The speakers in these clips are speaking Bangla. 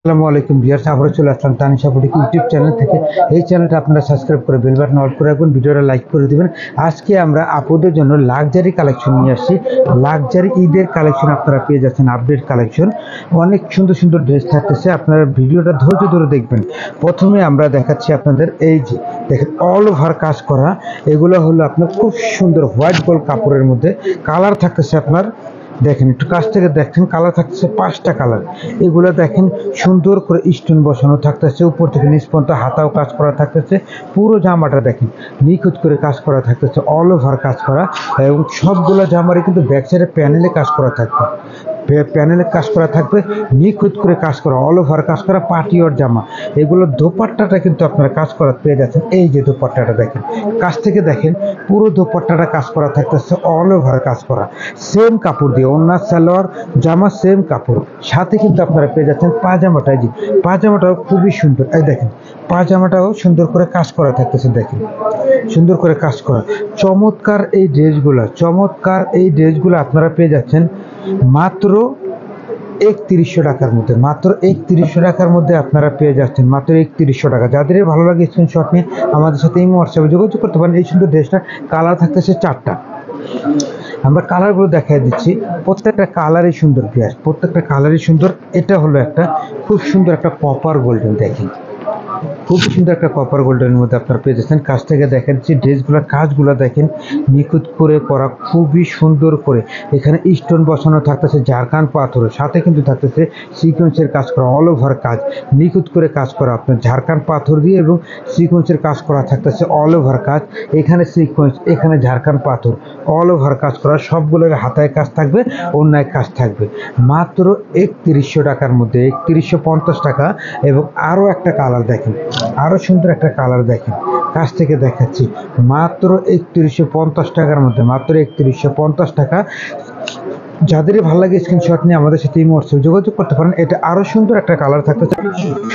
আসসালামু আলাইকুম ভিউয়ার্স, আবারও চলে আসলাম তানিশা বুটিক ইউটিউব চ্যানেল থেকে। এই চ্যানেলটা আপনারা সাবস্ক্রাইব করে বেল বাটন অল করে রাখবেন, ভিডিওটা লাইক করে দিবেন। আজকে আমরা আপুদের জন্য লাক্সারি কালেকশন নিয়ে আসছি। লাক্সারি ঈদের কালেকশন আপনারা পেয়ে যাচ্ছেন, আপডেট কালেকশন। অনেক সুন্দর সুন্দর ড্রেস থাকতেছে, আপনারা ভিডিওটা ধৈর্য ধরে দেখবেন। প্রথমে আমরা দেখাচ্ছি আপনাদের এই যে দেখেন অল ওভার কাজ করা, এগুলো হলো আপনার খুব সুন্দর হোয়াইট গোল্ড কাপড়ের মধ্যে। কালার থাকতেছে আপনার দেখেন, একটু কাছ থেকে দেখেন, কালার থাকতেছে 5টা কালার। এগুলো দেখেন সুন্দর করে স্টোন বসানো থাকতেছে, উপর থেকে নিচ পর্যন্ত হাতাও কাজ করা থাকতেছে। পুরো জামাটা দেখেন নিখুঁত করে কাজ করা থাকতেছে, অল ওভার কাজ করা। এবং সবগুলো জামারই কিন্তু ব্যাক সাইডে প্যানেলে কাজ করা থাকবে, প্যানেলে কাজ করা থাকবে, নিখুঁত করে কাজ করা, অল ওভার কাজ করা পার্টিওয়ার জামা। এগুলোর দোপাট্টাটা কিন্তু আপনারা কাজ করা পেয়ে যাচ্ছেন। এই যে দোপাট্টাটা দেখেন, কাছ থেকে দেখেন পুরো দোপাট্টাটা কাজ করা থাকতেছে, অল ওভার কাজ করা, সেম কাপড় দিয়ে ওড়না সালোয়ার জামা সেম কাপড়। সাথে কিন্তু আপনারা পেয়ে যাচ্ছেন পাজামাটা। এই যে পাজামাটাও খুবই সুন্দর, এই দেখেন পাজামাটাও সুন্দর করে কাজ করা থাকতেছে, দেখেন সুন্দর করে কাজ করা। চমৎকার এই ড্রেসগুলো, চমৎকার এই ড্রেসগুলো আপনারা পেয়ে যাচ্ছেন মাত্র 3100 টাকার মধ্যে। মাত্র 3100 টাকার মধ্যে আপনারা পেয়ে যাচ্ছেন, মাত্র 3100 টাকা। যাদের ভালো লাগে স্ক্রিনশট নিয়ে আমাদের সাথে এই হোয়াটসঅ্যাপে যোগাযোগ করতে পারেন। এই সুন্দর ড্রেসটা কালার থাকতেছে 4টা, আমরা কালারগুলো দেখাই দিচ্ছি। প্রত্যেকটা কালারই সুন্দর পেঁয়াজ, প্রত্যেকটা কালারই সুন্দর। এটা হলো একটা খুব সুন্দর একটা কপার গোল্ডেন, দেখেন খুব সুন্দর একটা কপার গোল্ডেনের মধ্যে আপনারা পেয়ে যাচ্ছেন। কাছ থেকে দেখেন যে ড্রেসগুলোর কাজগুলো দেখেন নিখুঁত করে করা, খুবই সুন্দর করে। এখানে স্টোন বসানো থাকতেছে ঝাড়খান্ড পাথরের, সাথে কিন্তু থাকতেছে সিকোয়েন্সের কাজ করা, অল ওভার কাজ নিখুঁত করে কাজ করা আপনার ঝাড়খান্ড পাথর দিয়ে, এবং সিকোয়েন্সের কাজ করা থাকতেছে, অল ওভার কাজ। এখানে সিকোয়েন্স, এখানে ঝাড়খান্ড পাথর, অল ওভার কাজ করা। সবগুলোর হাতায় কাজ থাকবে, অন্যায় কাজ থাকবে। মাত্র 3100 টাকার মধ্যে, 3150 টাকা। এবং আরও একটা কালার দেখেন, আরো সুন্দর একটা কালার দেখেন, কাছ থেকে দেখাচ্ছি। মাত্র 3150 টাকার মধ্যে, মাত্র 3150 টাকা। যাদের ভালো লাগে স্ক্রিনশট নিয়ে আমাদের সাথে এই হোয়াটসঅ্যাপে যোগাযোগ করতে পারেন। এটা আরো সুন্দর একটা কালার থাকতেছে,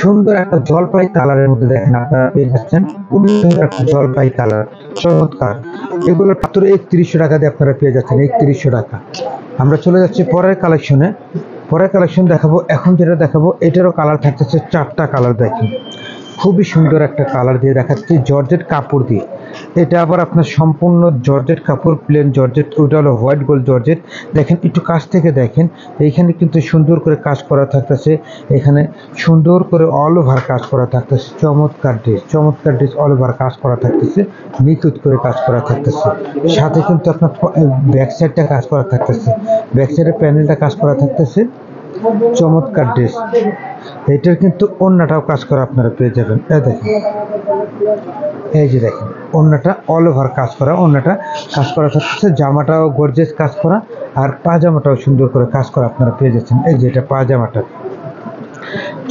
সুন্দর একটা জলপাই কালারের মধ্যে দেখেন আপনারা পেয়ে যাচ্ছেন, খুব সুন্দর একটা জলপাই কালার, চমৎকার। এগুলো মাত্র 3100 টাকা দিয়ে আপনারা পেয়ে যাচ্ছেন, 3100 টাকা। আমরা চলে যাচ্ছি পরের কালেকশনে। পরের কালেকশন দেখাবো, এখন যেটা দেখাবো এটারও কালার থাকতেছে 4টা কালার। দেখেন খুবই সুন্দর একটা কালার দিয়ে দেখাচ্ছি, জর্জেট কাপড় দিয়ে। এটা আবার আপনার সম্পূর্ণ জর্জেট কাপড়, প্লেন জর্জেট, ওইটা হলো হোয়াইট গোল্ড জর্জেট। দেখেন একটু কাছ থেকে দেখেন, এইখানে কিন্তু সুন্দর করে কাজ করা থাকতেছে, এখানে সুন্দর করে অল ওভার কাজ করা থাকতেছে। চমৎকার ড্রেস, চমৎকার ড্রেস, অল ওভার কাজ করা থাকতেছে, নিখুঁত করে কাজ করা থাকতেছে। সাথে কিন্তু আপনার ব্যাক সাইডটা কাজ করা থাকতেছে, ব্যাক সাইডের প্যানেলটা কাজ করা থাকতেছে। চমৎকার ড্রেস। এটার কিন্তু ওড়নাটাও কাজ করা আপনারা পেয়ে যাবেন। এই দেখেন, এই যে দেখেন ওড়নাটা অল ওভার কাজ করা, ওড়নাটা কাজ করা থাকতেছে, জামাটাও গর্জিয়াস কাজ করা, আর পাজামাটাও সুন্দর করে কাজ করা আপনারা পেয়ে যাচ্ছেন। এই যে এটা পাজামাটা।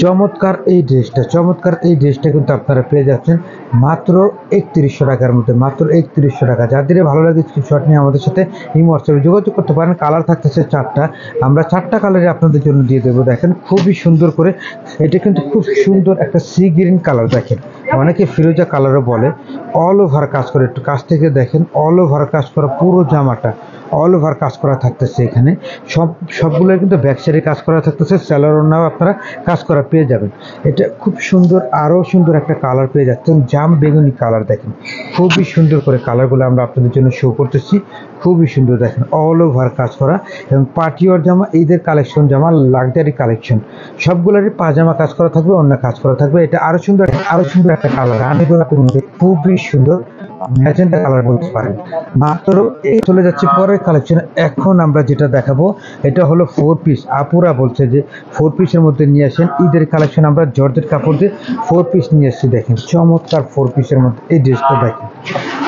চমৎকার এই ড্রেসটা, চমৎকার এই ড্রেসটা কিন্তু আপনারা পেয়ে যাচ্ছেন মাত্র 3100 টাকার মধ্যে, মাত্র 3100 টাকা। যাদের ভালো লাগে স্ক্রিনশট নিয়ে আমাদের সাথে এই হোয়াটসঅ্যাপে যোগাযোগ করতে পারেন। কালার থাকতেছে 4টা, আমরা 4টা কালারে আপনাদের জন্য দিয়ে দেবো। দেখেন খুবই সুন্দর করে, এটা কিন্তু খুব সুন্দর একটা সি গ্রিন কালার, দেখেন অনেকে ফিরোজা কালারও বলে। অল ওভার কাজ করে, একটু কাছ থেকে দেখেন, অল ওভার কাজ করা পুরো জামাটা, অল ওভার কাজ করা থাকতেছে। এখানে সবগুলো কিন্তু ব্যাক সাইডে কাজ করা থাকতেছে, স্যালোয়ার ওড়নাও আপনারা কাজ করা পেয়ে যাবেন। এটা খুব সুন্দর, আরও সুন্দর একটা কালার পেয়ে যাচ্ছেন, জাম বেগুনি কালার। দেখেন খুবই সুন্দর করে কালারগুলো আমরা আপনাদের জন্য শো করতেছি, খুবই সুন্দর। দেখেন অল ওভার কাজ করা, এবং পার্টিওয়ার জামা, ঈদের কালেকশন জামা, লাক্সারি কালেকশন, সবগুলোরই পাজামা কাজ করা থাকবে, অন্য কাজ করা থাকবে। এটা আরো সুন্দর, আরো সুন্দর একটা কালার, খুবই সুন্দর ম্যাজেন্টা কালার বলতে পারেন। মাত্র চলে যাচ্ছি পরের কালেকশনে। এখন আমরা যেটা দেখাবো এটা হলো 4 পিস। আপুরা বলছে যে 4 পিসের মধ্যে নিয়ে আসেন ঈদের কালেকশন, আমরা জর্জেট কাপড় দিয়ে 4 পিস নিয়ে আসছি। দেখেন চমৎকার 4 পিসের মধ্যে এই ড্রেসটা দেখেন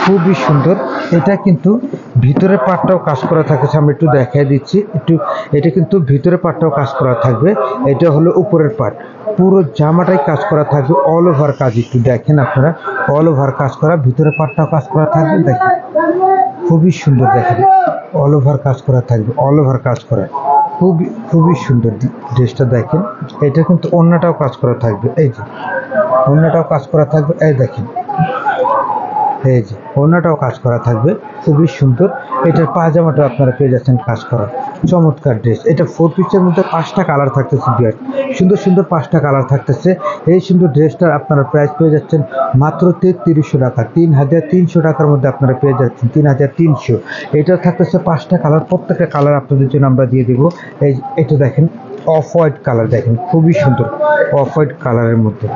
খুবই সুন্দর। এটা কিন্তু ভিতরের পাটটাও কাজ করা থাকছে, আমরা একটু দেখাই দিচ্ছি একটু। এটা কিন্তু ভিতরের পাটটাও কাজ করা থাকবে, এটা হলো উপরের পাট। পুরো জামাটাই কাজ করা থাকবে, অল ওভার কাজ। একটু দেখেন আপনারা, অল ওভার কাজ করা, ভিতরের পাটটাও কাজ করা থাকবে। দেখেন খুবই সুন্দর, দেখেন অল ওভার কাজ করা থাকবে, অল ওভার কাজ করা, খুবই সুন্দর ড্রেসটা দেখেন। এটা কিন্তু ওড়নাটাও কাজ করা থাকবে, এই যে ওড়নাটাও কাজ করা থাকবে। এই দেখেন এই যে ওড়নাটাও কাজ করা থাকবে, খুবই সুন্দর। এটার পায়জামাটাও আপনারা পেয়ে যাচ্ছেন কাজ করা, চমৎকার ড্রেস। এটা 4 পিসের মধ্যে 5টা কালার থাকতেছে বিয়ার, সুন্দর সুন্দর 5টা কালার থাকতেছে। এই সুন্দর ড্রেসটার আপনারা প্রাইস পেয়ে যাচ্ছেন মাত্র 3300 টাকা, 3300 টাকার মধ্যে আপনারা পেয়ে যাচ্ছেন 3300। এটা থাকতেছে 5টা কালার, প্রত্যেকটা কালার আপনাদের জন্য আমরা দিয়ে দিব। এটা দেখেন অফ হোয়াইট কালার, দেখেন খুবই সুন্দর অফ হোয়াইট কালারের মধ্যে,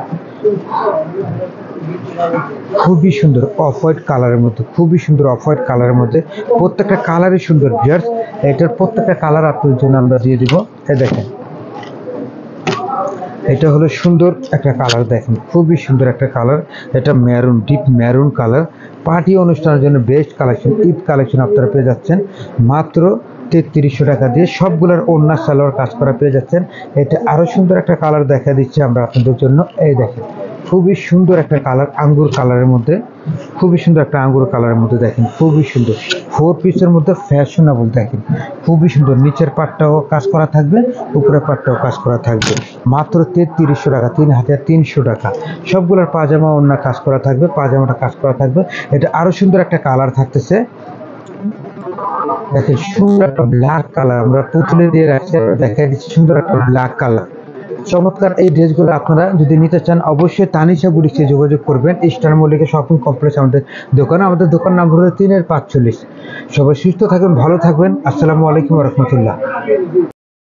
খুবই সুন্দর অফ হোয়াইট কালারের মধ্যে, খুবই সুন্দর অফ হোয়াইট কালারের মধ্যে। প্রত্যেকটা কালারই সুন্দর ভিউয়ার্স। এটার প্রত্যেকটা কালার আপনাদের জন্য আমরা দিয়ে দিব। এই দেখেন এটা হলো সুন্দর একটা কালার, দেখেন খুবই সুন্দর একটা কালার। এটা maroon, deep maroon colour. Party অনুষ্ঠানের জন্য বেস্ট কালেকশন, ঈদ কালেকশন আপনারা পেয়ে যাচ্ছেন মাত্র 3300 টাকা দিয়ে। সবগুলোর ওড়না সালোয়ার কাজ করা পেয়ে যাচ্ছেন। এটা আরো সুন্দর একটা কালার দেখা দিচ্ছি আমরা আপনাদের জন্য। এই দেখেন খুবই সুন্দর একটা কালার, আঙ্গুর কালারের মধ্যে, খুবই সুন্দর একটা আঙ্গুর কালারের মধ্যে, দেখেন খুবই সুন্দর 4 পিসের মধ্যে ফ্যাশনেবল, দেখেন খুবই সুন্দর। নিচের পাটটাও কাজ করা থাকবে, উপরের পাটটাও কাজ করা থাকবে মাত্র 3300 টাকা, 3300 টাকা। সবগুলোর পাজামা ওড়না কাজ করা থাকবে, পাজামাটা কাজ করা থাকবে। এটা আরো সুন্দর একটা কালার থাকতেছে, দেখেন সুন্দর একটা ব্ল্যাক কালার, আমরা পুতুলে দিয়ে রাখছি, দেখা দিচ্ছি সুন্দর একটা ব্ল্যাক কালার, চমৎকার। এই ড্রেসগুলো আপনারা যদি নিতে চান অবশ্যই তানিশা বুটিক্সে যোগাযোগ করবেন। ইস্টার্ন মল্লিকা শপিং কমপ্লেক্স আমাদের দোকান, আমাদের দোকান নাম্বার হলো 3-45। সবাই সুস্থ থাকবেন, ভালো থাকবেন। আসসালামু আলাইকুম রহমতুল্লাহ।